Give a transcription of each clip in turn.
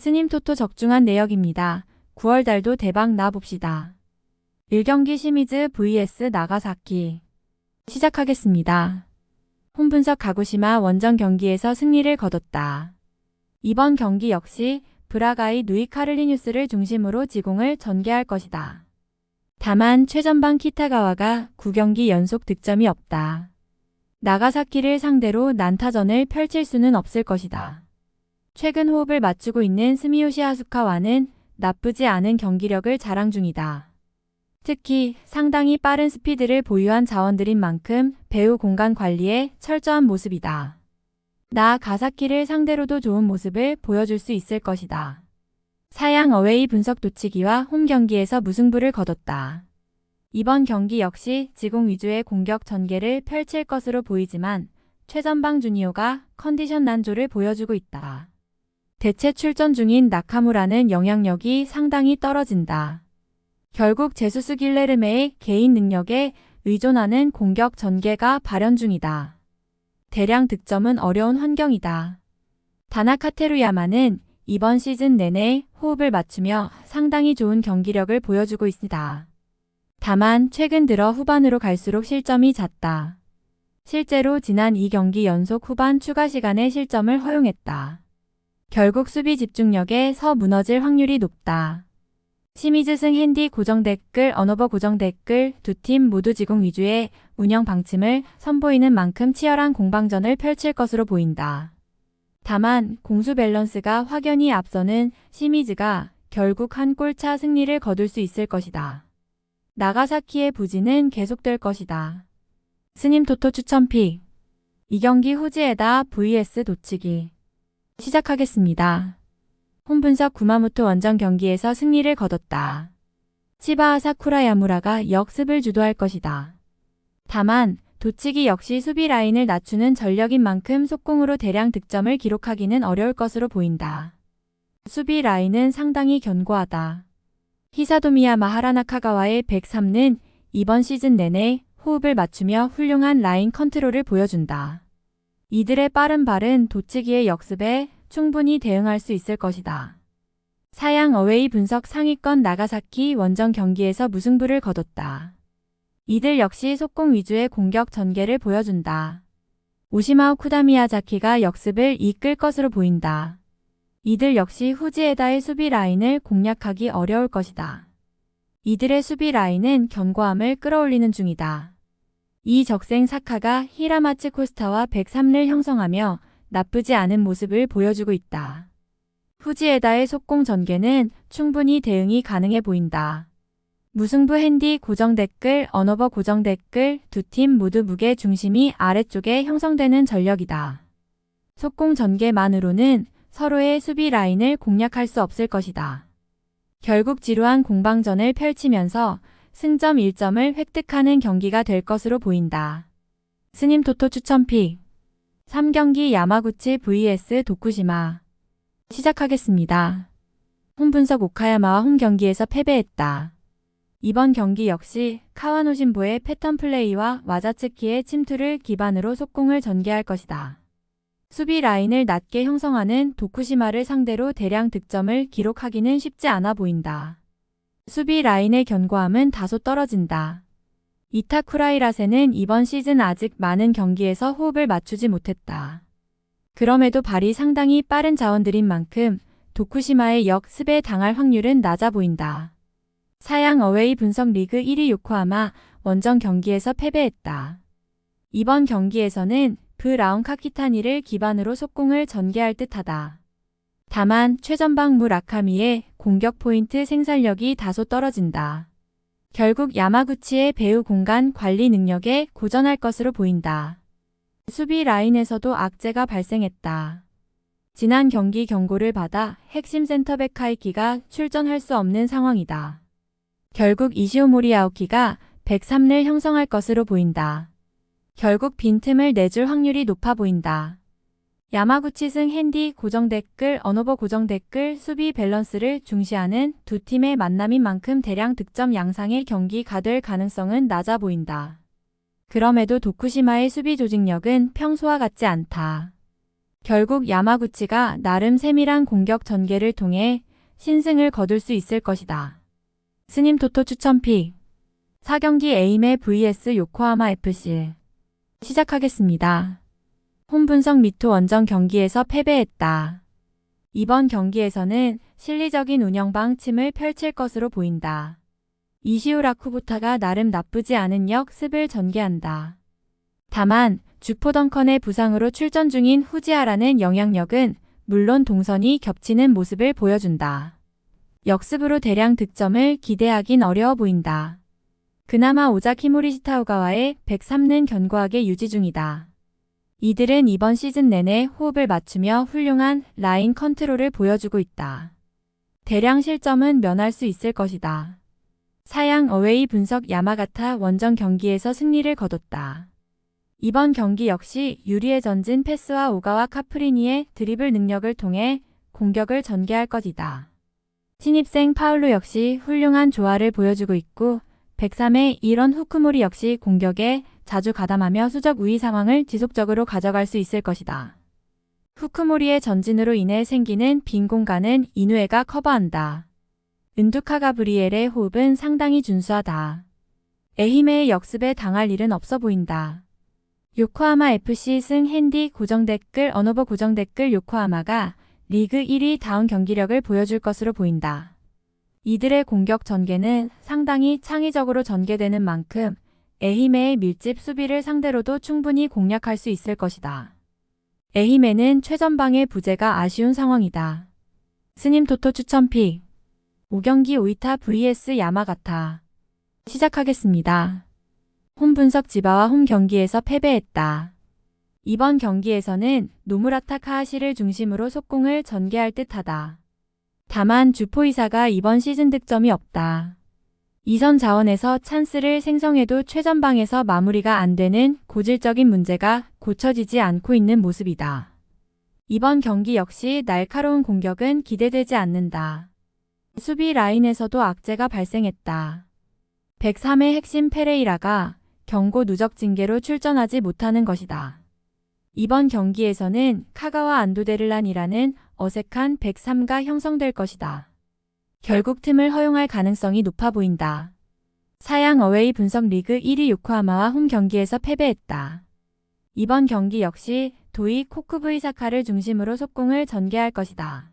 스님 토토 적중한 내역입니다. 9월달도 대박 나 봅시다. 1경기 시미즈 vs 나가사키. 시작하겠습니다. 홈분석 가고시마 원정 경기에서 승리를 거뒀다. 이번 경기 역시 브라가이 누이 카를리뉴스를 중심으로 지공을 전개할 것이다. 다만 최전방 키타가와가 9경기 연속 득점이 없다. 나가사키를 상대로 난타전을 펼칠 수는 없을 것이다. 최근 호흡을 맞추고 있는 스미요시 하수카와는 나쁘지 않은 경기력을 자랑 중이다. 특히 상당히 빠른 스피드를 보유한 자원들인 만큼 배우 공간 관리에 철저한 모습이다. 나가사키를 상대로도 좋은 모습을 보여줄 수 있을 것이다. 사양 어웨이 분석 도치기와 홈 경기에서 무승부를 거뒀다. 이번 경기 역시 지공 위주의 공격 전개를 펼칠 것으로 보이지만 최전방 주니오가 컨디션 난조를 보여주고 있다. 대체 출전 중인 나카무라는 영향력이 상당히 떨어진다. 결국 제수스 길레르메의 개인 능력에 의존하는 공격 전개가 발현 중이다. 대량 득점은 어려운 환경이다. 다나카테루야마는 이번 시즌 내내 호흡을 맞추며 상당히 좋은 경기력을 보여주고 있다. 다만 최근 들어 후반으로 갈수록 실점이 잦다. 실제로 지난 2경기 연속 후반 추가 시간에 실점을 허용했다. 결국 수비 집중력에서 무너질 확률이 높다. 시미즈승 핸디 고정 댓글 언어버 고정 댓글 두 팀 모두 지공 위주의 운영 방침을 선보이는 만큼 치열한 공방전을 펼칠 것으로 보인다. 다만 공수 밸런스가 확연히 앞서는 시미즈가 결국 한 골차 승리를 거둘 수 있을 것이다. 나가사키의 부진은 계속될 것이다. 스님 토토 추천픽 2경기 후지에다 vs 도치기. 시작하겠습니다. 홈분석 구마모토 원정 경기에서 승리를 거뒀다. 치바 사쿠라 야무라가 역습을 주도할 것이다. 다만 도치기 역시 수비 라인을 낮추는 전력인 만큼 속공으로 대량 득점을 기록하기는 어려울 것으로 보인다. 수비 라인은 상당히 견고하다. 히사도미야 마하라나카가와의 103는 이번 시즌 내내 호흡을 맞추며 훌륭한 라인 컨트롤을 보여준다. 이들의 빠른 발은 도치기의 역습에 충분히 대응할 수 있을 것이다. 사양 어웨이 분석 상위권 나가사키 원정 경기에서 무승부를 거뒀다. 이들 역시 속공 위주의 공격 전개를 보여준다. 오시마오 쿠다미야자키가 역습을 이끌 것으로 보인다. 이들 역시 후지에다의 수비 라인을 공략하기 어려울 것이다. 이들의 수비 라인은 견고함을 끌어올리는 중이다. 이 적생 사카가 히라마츠 코스타와 103를 형성하며 나쁘지 않은 모습을 보여주고 있다. 후지에다의 속공 전개는 충분히 대응이 가능해 보인다. 무승부 핸디 고정 댓글 언어버 고정 댓글 두 팀 모두 무게 중심이 아래쪽에 형성되는 전력이다. 속공 전개만으로는 서로의 수비 라인을 공략할 수 없을 것이다. 결국 지루한 공방전을 펼치면서 승점 1점을 획득하는 경기가 될 것으로 보인다. 스님 토토 추천픽 3경기 야마구치 vs 도쿠시마. 시작하겠습니다. 홈분석 오카야마와 홈 경기에서 패배했다. 이번 경기 역시 카와노신보의 패턴 플레이와 와자츠키의 침투를 기반으로 속공을 전개할 것이다. 수비 라인을 낮게 형성하는 도쿠시마를 상대로 대량 득점을 기록하기는 쉽지 않아 보인다. 수비 라인의 견고함은 다소 떨어진다. 이타쿠라이라세는 이번 시즌 아직 많은 경기에서 호흡을 맞추지 못했다. 그럼에도 발이 상당히 빠른 자원들인 만큼 도쿠시마의 역습에 당할 확률은 낮아 보인다. 사양 어웨이 분석 리그 1위 요코하마 원정 경기에서 패배했다. 이번 경기에서는 브라운 카키타니를 기반으로 속공을 전개할 듯하다. 다만 최전방 무라카미의 공격 포인트 생산력이 다소 떨어진다. 결국 야마구치의 배우 공간 관리 능력에 고전할 것으로 보인다. 수비 라인에서도 악재가 발생했다. 지난 경기 경고를 받아 핵심 센터백 카이키가 출전할 수 없는 상황이다. 결국 이시오 모리아오키가 103를 형성할 것으로 보인다. 결국 빈틈을 내줄 확률이 높아 보인다. 야마구치승 핸디 고정 댓글 언어버 고정 댓글 수비 밸런스를 중시하는 두 팀의 만남인 만큼 대량 득점 양상의 경기가 될 가능성은 낮아 보인다. 그럼에도 도쿠시마의 수비 조직력은 평소와 같지 않다. 결국 야마구치가 나름 세밀한 공격 전개를 통해 신승을 거둘 수 있을 것이다. 스님 토토 추천픽 4경기 에이메 vs 요코하마 FC 시작하겠습니다. 홈 분석 미토 원정 경기에서 패배했다. 이번 경기에서는 실리적인 운영 방침을 펼칠 것으로 보인다. 이시우 라쿠부타가 나름 나쁘지 않은 역습을 전개한다. 다만 주포 덩컨의 부상으로 출전 중인 후지하라는 영향력은 물론 동선이 겹치는 모습을 보여준다. 역습으로 대량 득점을 기대하긴 어려워 보인다. 그나마 오자키 모리시타오가와의 103는 견고하게 유지 중이다. 이들은 이번 시즌 내내 호흡을 맞추며 훌륭한 라인 컨트롤을 보여주고 있다. 대량 실점은 면할 수 있을 것이다. 사양 어웨이 분석 야마가타 원정 경기에서 승리를 거뒀다. 이번 경기 역시 유리에 전진 패스와 오가와 카프리니의 드리블 능력을 통해 공격을 전개할 것이다. 신입생 파울루 역시 훌륭한 조화를 보여주고 있고 103의 이런 후쿠모리 역시 공격에 자주 가담하며 수적 우위 상황을 지속적으로 가져갈 수 있을 것이다. 후쿠모리의 전진으로 인해 생기는 빈 공간은 이누에가 커버한다. 은두카 가브리엘의 호흡은 상당히 준수하다. 에히메의 역습에 당할 일은 없어 보인다. 요코하마 FC 승 핸디 고정 댓글 언어버 고정 댓글 요코하마가 리그 1위 다운 경기력을 보여줄 것으로 보인다. 이들의 공격 전개는 상당히 창의적으로 전개되는 만큼 에히메의 밀집 수비를 상대로도 충분히 공략할 수 있을 것이다. 에히메는 최전방의 부재가 아쉬운 상황이다. 스님 토토 추천픽 5경기 오이타 vs 야마가타 시작하겠습니다. 홈 분석 지바와 홈 경기에서 패배했다. 이번 경기에서는 노무라타 카하시를 중심으로 속공을 전개할 듯하다. 다만 주포이사가 이번 시즌 득점이 없다. 이선 자원에서 찬스를 생성해도 최전방에서 마무리가 안 되는 고질적인 문제가 고쳐지지 않고 있는 모습이다. 이번 경기 역시 날카로운 공격은 기대되지 않는다. 수비 라인에서도 악재가 발생했다. 103의 핵심 페레이라가 경고 누적 징계로 출전하지 못하는 것이다. 이번 경기에서는 카가와 안도데를란이라는 어색한 103가 형성될 것이다. 결국 틈을 허용할 가능성이 높아 보인다. 사양 어웨이 분석 리그 1위 요코하마와 홈 경기에서 패배했다. 이번 경기 역시 도이 코쿠브이사카를 중심으로 속공을 전개할 것이다.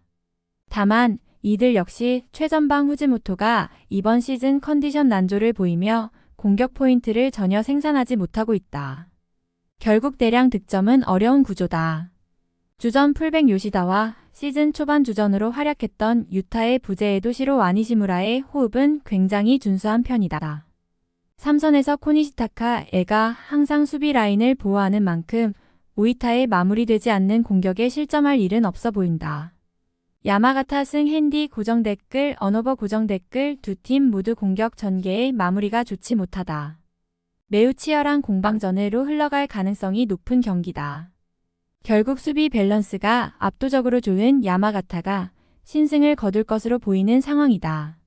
다만 이들 역시 최전방 후지모토가 이번 시즌 컨디션 난조를 보이며 공격 포인트를 전혀 생산하지 못하고 있다. 결국 대량 득점은 어려운 구조다. 주전 풀백 요시다와 시즌 초반 주전으로 활약했던 유타의 부재에도 시로 와니시무라의 호흡은 굉장히 준수한 편이다. 3선에서 코니시타카에가 항상 수비 라인을 보호하는 만큼 오이타의 마무리되지 않는 공격에 실점할 일은 없어 보인다. 야마가타 승 핸디 고정 댓글 언어버 고정 댓글 두 팀 모두 공격 전개의 마무리가 좋지 못하다. 매우 치열한 공방전으로 흘러갈 가능성이 높은 경기다. 결국 수비 밸런스가 압도적으로 좋은 야마가타가 신승을 거둘 것으로 보이는 상황이다.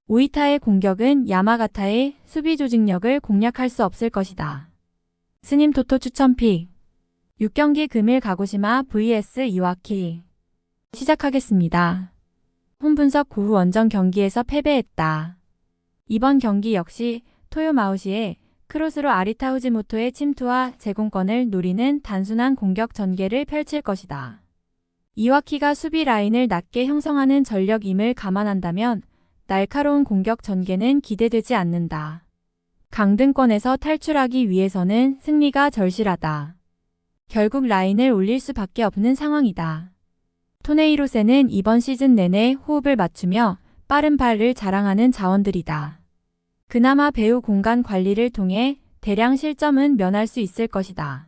오이타의 공격은 야마가타의 수비 조직력을 공략할 수 없을 것이다. 스님 토토 추천픽 6경기 금일 가고시마 vs 이와키 시작하겠습니다. 홈 분석 고후 원정 경기에서 패배했다. 이번 경기 역시 토요마우시의 크로스로 아리타 후지모토의 침투와 제공권을 노리는 단순한 공격 전개를 펼칠 것이다. 이와키가 수비 라인을 낮게 형성하는 전력임을 감안한다면 날카로운 공격 전개는 기대되지 않는다. 강등권에서 탈출하기 위해서는 승리가 절실하다. 결국 라인을 올릴 수밖에 없는 상황이다. 토네이로세는 이번 시즌 내내 호흡을 맞추며 빠른 발을 자랑하는 자원들이다. 그나마 배후 공간 관리를 통해 대량 실점은 면할 수 있을 것이다.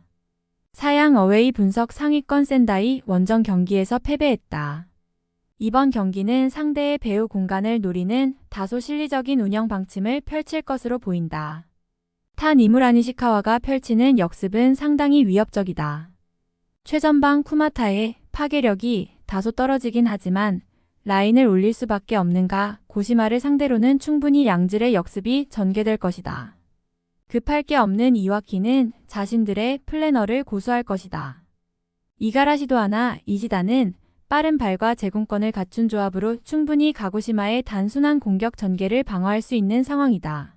사양 어웨이 분석 상위권 센다이 원정 경기에서 패배했다. 이번 경기는 상대의 배후 공간을 노리는 다소 실리적인 운영 방침을 펼칠 것으로 보인다. 타 니무라 니시카와가 펼치는 역습은 상당히 위협적이다. 최전방 쿠마타의 파괴력이 다소 떨어지긴 하지만 라인을 올릴 수밖에 없는가 고시마를 상대로는 충분히 양질의 역습이 전개될 것이다. 급할 게 없는 이와키는 자신들의 플래너를 고수할 것이다. 이가라시도 하나 이시다는 빠른 발과 제공권을 갖춘 조합으로 충분히 가고시마의 단순한 공격 전개를 방어할 수 있는 상황이다.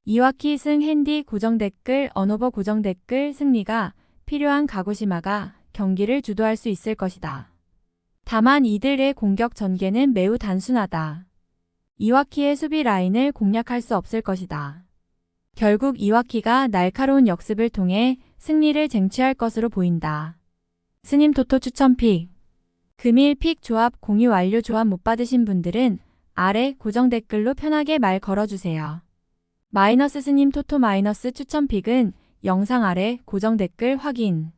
이와키 승 핸디 고정 댓글 언오버 고정 댓글 승리가 필요한 가고시마가 경기를 주도할 수 있을 것이다. 다만 이들의 공격 전개는 매우 단순하다. 이와키의 수비 라인을 공략할 수 없을 것이다. 결국 이와키가 날카로운 역습을 통해 승리를 쟁취할 것으로 보인다. 스님 토토 추천픽. 금일 픽 조합 공유 완료. 조합 못 받으신 분들은 아래 고정 댓글로 편하게 말 걸어주세요. 마이너스 스님 토토 마이너스 추천픽은 영상 아래 고정 댓글 확인.